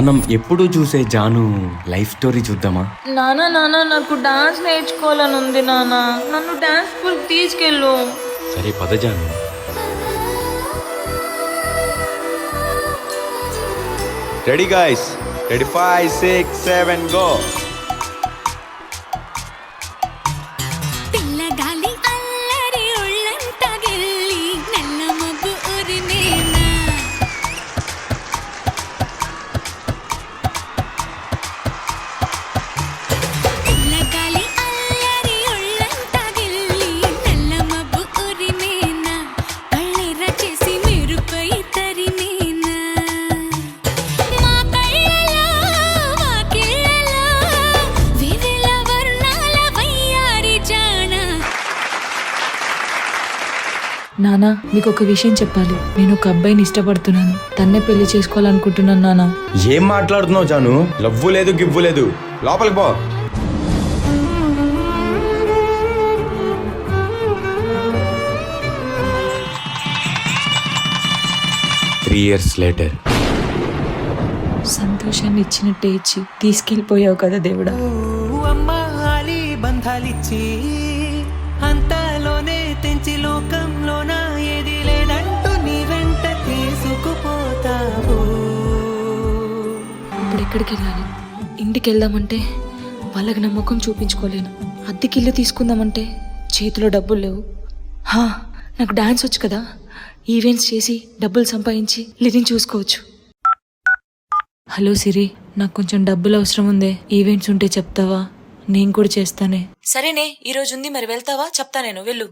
మనం ఎప్పుడు చూసే జాను లైఫ్ స్టోరీ చూద్దామా? నాన్న నాకు డాన్స్ నేర్చుకోవాలని ఉంది నాన్న, నన్ను డాన్స్ స్కూల్ తీసుకెళ్ళు. సరే పద Janu. Ready guys, ready 5 6 7 go. నానా, మీకు ఒక విషయం చెప్పాలి. నేను ఒక అబ్బాయిని ఇష్టపడుతున్నాను, తన్నే పెళ్లి చేసుకోవాలనుకుంటున్నాను నానా. ఏం మాట్లాడుతున్నావు జాను? లవ్వు లేదు గివ్వు లేదు, లోపలికి పో. Three years later. సంతోషాన్ని ఇచ్చినట్టే ఇచ్చి తీసుకెళ్ళిపోయావు కదా దేవుడా. అమ్మాలి బంధాలిచ్చి అంతలోనే తెంచి లోకంలోన ఏది లేదంటూ నీ వెంట తీసుకుపోతావు. ఇప్పుడు ఎక్కడికి వెళ్ళాలి? ఇంటికి వెళ్దామంటే వాళ్ళకి నా ముఖం చూపించుకోలేను. అద్దెకిల్లు తీసుకుందామంటే చేతిలో డబ్బులు లేవు. నాకు డాన్స్ వచ్చు కదా, ఈవెంట్స్ చేసి డబ్బులు సంపాదించి లివింగ్ చూసుకోవచ్చు. హలో సిరి, నాకు కొంచెం డబ్బులు అవసరం ఉందే, ఈవెంట్స్ ఉంటే చెప్తావా? నేను కూడా చేస్తానే. సరేనే, ఈ రోజు ఉంది, మరి వెళ్తావా? చెప్తా నేను, వెళ్ళు.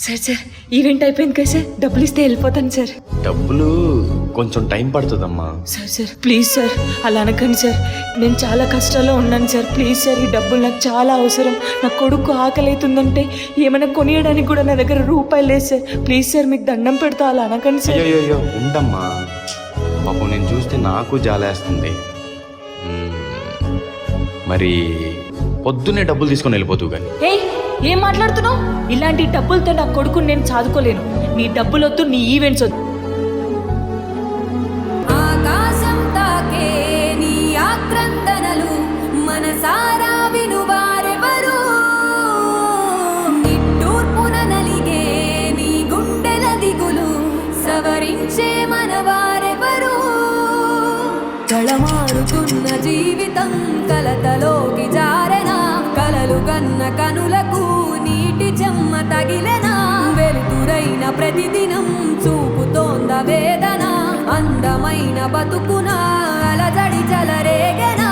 సార్ సార్, ఈవెంట్ అయిపోయింది కదా సార్, డబ్బులు ఇస్తే వెళ్ళిపోతాను సార్. డబ్బులు కొంచెం టైం పడుతుందమ్మా. సార్ సార్ ప్లీజ్ సార్, అలా అనకండి సార్, నేను చాలా కష్టాల్లో ఉన్నాను సార్. ప్లీజ్ సార్, ఈ డబ్బులు నాకు చాలా అవసరం. నా కొడుకు ఆకలి అవుతుందంటే ఏమైనా కొనియడానికి కూడా నా దగ్గర రూపాయలు లేదు సార్. ప్లీజ్ సార్, మీకు దండం పెడతా, అలా అనకండి సార్. అయ్యో ఉండమ్మా, పాపం నేను చూస్తే నాకు జాలేస్తుంది. మరి పొద్దున్నే డబ్బులు తీసుకొని వెళ్ళిపోతావు కానీ. ఏం మాట్లాడుతున్నావు? ఇలాంటి డబ్బులతో నా కొడుకుని నేను చదువుకోలేను. నీ డబ్బులు వద్దు, నీ ఈవెంట్స్ వద్దు. ఆకాశం తాకే నీ ఆక్రందనలు మనసారా వినువారెవరు? నిట్టూర్పున నలిగే నీ గుండెల దిగులు సవరించే మనవారెవరు? కళమారుతున్న జీవితం కలతలోకి జారెనా, కలలు గన్న కనులకు నీటి చెమ్మ తగిలెనా, వెలుతురైన ప్రతిదినం చూపుతోంద వేదన, అందమైన బతుకున అలజడి చలరేగనా.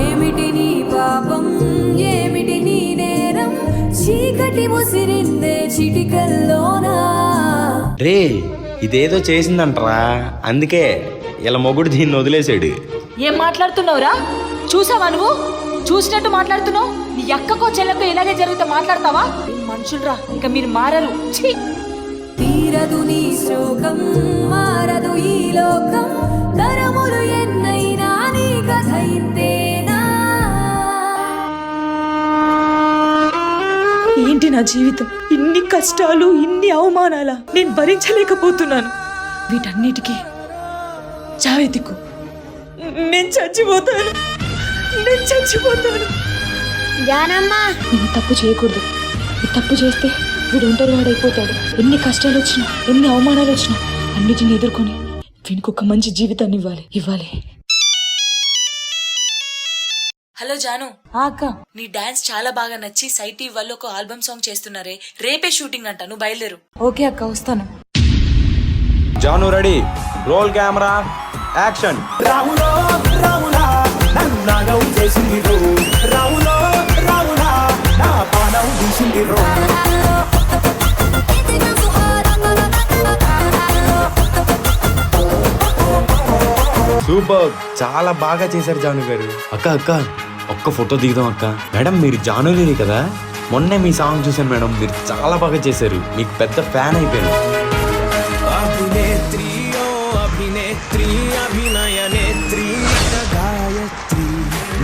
ఏమిటి నీ పాపం, ఏమిటి నీ నేరం, చీకటి ముసిరిందే చిటికల్లోనా. రే, ఇదేదో చేసిందంటరా, అందుకే ఇలా మొగుడు దీన్ని వదిలేసాడు. ఏం మాట్లాడుతున్నావురా? చూసావా నువ్వు? చూసినట్టు మాట్లాడుతున్నావు. నీ అక్కకో చెల్లెకో ఇలాగే జరిగితే మాట్లాడతావా? మనుషులరా, ఇక మీరు మారరు. తీరదు నీ శోకం, మారదు ఈ లోకం, తరములు ఎన్నైనా నీ కథ ఇంతేనా. ఏంటి నా జీవితం? ఇన్ని కష్టాలు, ఇన్ని అవమానాల నేను భరించలేకపోతున్నాను. వీటన్నిటికీ చావే దిక్కు. నేను చచ్చిపోతాను. నేను తప్పు చేయకూడదు. ఈ తప్పు చేస్తే వీడు ఒంటరి వాడైపోతాడు. ఎన్ని కష్టాలు వచ్చినా, ఎన్ని అవమానాలు వచ్చినా అన్నిటిని ఎదుర్కొని వీనికి ఒక మంచి జీవితాన్ని ఇవ్వాలి. హలో జాను. అక్క, నీ డాన్స్ చాలా బాగా నచ్చి సైటీ వాళ్ళు ఒక ఆల్బమ్ సాంగ్ చేస్తున్నారే, రేపే షూటింగ్ అంట, నువ్వు బయలుదేరు. ఓకే అక్క, వస్తాను. Janu ready, roll camera, action. రాములో రాములా నన్నాగం చేసింది రో, రాములో రాములా నా పానం తీసింది రో. సూపర్, చాలా బాగా చేశారు జాను గారు. అక్క ఒక్క ఫోటో దిగుదాం అక్క. మేడం, మీరు జానులీని కదా? మొన్నే మీ సాంగ్ చూసాను మేడం, మీరు చాలా బాగా చేశారు, మీకు పెద్ద ఫ్యాన్ అయిపోయాను. అభినేత్రి ఓ అభినేత్రి అభినయ నేత్రి గాయత్రి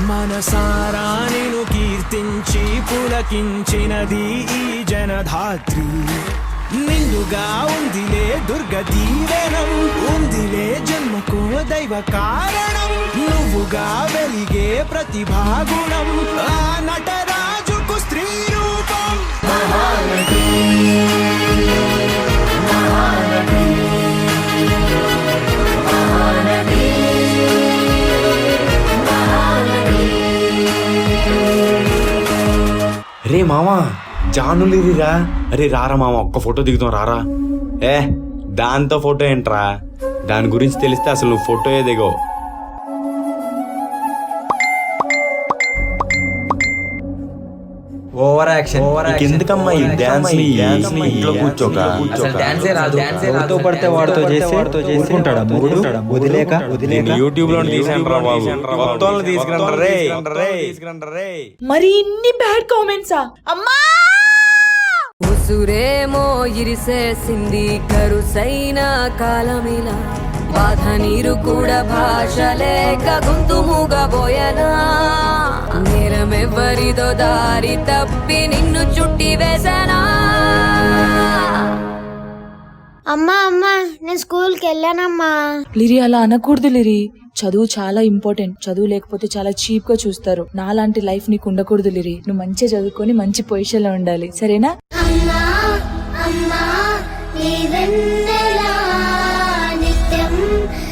మనసారా నిన్ను కీర్తించి పులకించినది ఈ జనధాత్రి. నిండుగా ఉందిలే దుర్గ దీవెనం, ఉందిలే జన్మకో దైవ కారణం. నువ్వుగా వెలిగే ప్రతిభాగుణం, ఆ నటరాజుకు స్త్రీ రూపం. మహానటి మహానటి మహానటి మహానటి. రే మామా, జానులిరిరా. అరే రారా మామ, ఒక్క ఫోటో దిగుతాం రారా. దాంతో ఫోటో ఏంట్రా, దాని గురించి తెలిస్తే అసలు నువ్వు ఫోటోయే దిగో. Over action. ఎందుకమ్మా ఈ డాన్స్ ఇంట్లో కూర్చోక ఎవరితో పడితే వాడితో చేసి ఊరుకుంటాడా మొగుడు? వదిలేక యూట్యూబ్ లో తీసుకుంటారా బాబు, మొత్తం తీసుకురండి రే. మరి ఇన్ని బ్యాడ్ కామెంట్సా అమ్మా? ఉసురేమో ఇరిసేసింది కరుసైన కాలమిలా, బాధ నీరు కూడా భాష లేక గొంతు మూగబోయనా. నేరమెవ్వరిదో దారి తప్పి నిన్ను చుట్టి వేసనా. అమ్మా అమ్మా నేను స్కూల్కి వెళ్ళానమ్మా. లిరి అలా అనకూడదు లిరి, చదువు చాలా ఇంపార్టెంట్. చదువు లేకపోతే చాలా చీప్ గా చూస్తారు. నాలాంటి లైఫ్ నీకు ఉండకూడదు లిరి. నువ్వు మంచిగా చదువుకొని మంచి పొజిషన్ లో ఉండాలి, సరేనా? అమ్మా అమ్మా నీ వెన్నెలా నిత్యం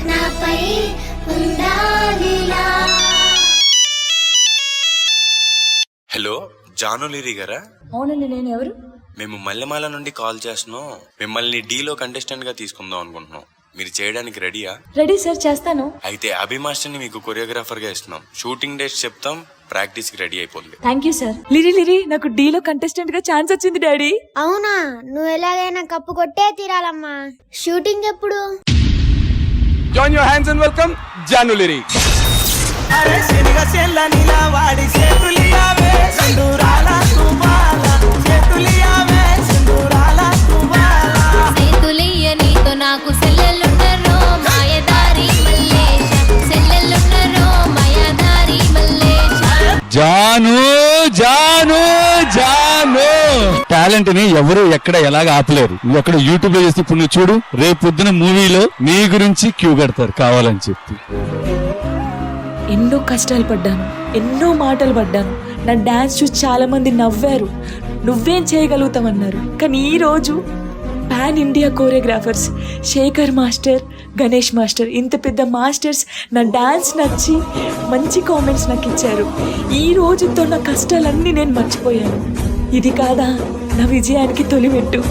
నాపై ఉండాలిలా. హలో, జానులిరి గారా? అవునండి, నేను ఎవరు? మేము మల్లెమాల నుండి కాల్ చేస్తున్నాం. మిమ్మల్ని డీలో కంటెస్టెంట్ గా తీసుకుందాం అనుకుంటున్నాం. మీరు చేయడానికి రెడీయా? రెడీ సార్, చేస్తాను. అయితే అభి మాస్టర్ ని మీకు కొరియోగ్రాఫర్ గా ఇస్తున్నాం. షూటింగ్ డేట్స్ చెప్తాం, ప్రాక్టీస్ కి రెడీ అయిపోండి. Thank you sir. లిరి నాకు డీలో కంటెస్టెంట్ గా ఛాన్స్ వచ్చింది డాడీ. అవునా? నువ్వు ఎలాగైనా కప్పు కొట్టే తీరాలమ్మా. షూటింగ్ ఎప్పుడు? Join your hands and welcome జానులిరి. అరే శనిగ చెల్ల నీలా వాడి చేతులియావే సింధూరాల తువాల, చేతులియావే సింధూరాల తువాల. సేతులయ్య నీతో నాకు సెల్లెలుండరో మాయదారి మల్లేశ, సెల్లెలుండరో మాయదారి మల్లేశ. జాను జాను జాను టాలెంట్ ని ఎవరు ఎక్కడ ఎలాగ ఆపలేరు. నువ్వు ఎక్కడ యూట్యూబ్ లో చేస్తే ఇప్పుడు నువ్వు చూడు, రేపు పొద్దున మూవీలో నీ గురించి క్యూ కడతారు కావాలని చెప్పి. ఎన్నో కష్టాలు పడ్డాను, ఎన్నో మాటలు పడ్డాను. నా డాన్స్ చూసి చాలా మంది నవ్వారు, నువ్వేం చేయగలుగుతామన్నారు. కానీ ఈ రోజు pan India choreographers Shekhar master, Ganesh master, ఇంత పెద్ద మాస్టర్స్ నా డాన్స్ నచ్చి మంచి కామెంట్స్ నాకు ఇచ్చారు. ఈ రోజుతో నా కష్టాలన్నీ నేను మర్చిపోయాను. ఇది కాదా నా విజయానికి తొలిమెట్టు?